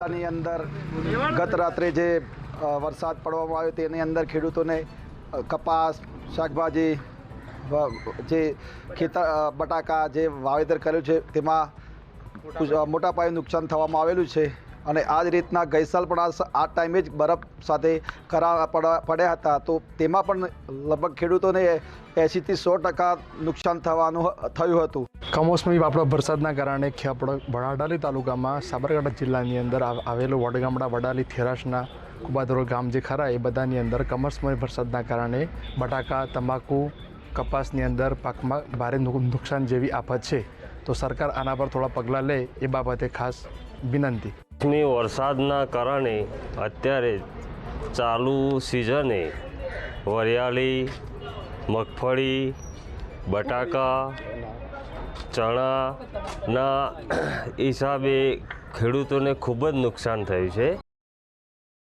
ની અંદર ગત રાત્રે જે વરસાદ પડવામાં આવ્યો તેની અંદર ખેડૂતોને કપાસ, શાકભાજી, જે બટાકા જે વાવેતર કર્યું છે તેમાં મોટા પાયે નુકસાન થવામાં આવેલું છે. અને આ જ રીતના ગઈ સાલ પણ આ ટાઈમે જ બરફ સાથે કરા પડ્યા હતા, તો તેમાં પણ લગભગ ખેડૂતોને 80થી 100% નુકસાન થયું હતું. કમોસમી વાપડા વરસાદના કારણે વડાલી તાલુકામાં સાબરકાંઠા જિલ્લાની અંદર આવેલું વડગામડા વડાલી થેરાસના કુબાદરોલ ગામ જે ખરા એ બધાની અંદર કમોસમી વરસાદના કારણે બટાકા, તંબાકુ, કપાસની અંદર પાકમાં ભારે નુકસાન જેવી આફત છે. તો સરકાર આના પર થોડા પગલાં લે એ બાબતે ખાસ વિનંતી. વરસાદના કારણે અત્યારે ચાલુ સિઝને વરિયાળી, મગફળી, બટાકા, ચણાના હિસાબે ખેડૂતોને ખૂબ જ નુકસાન થયું છે.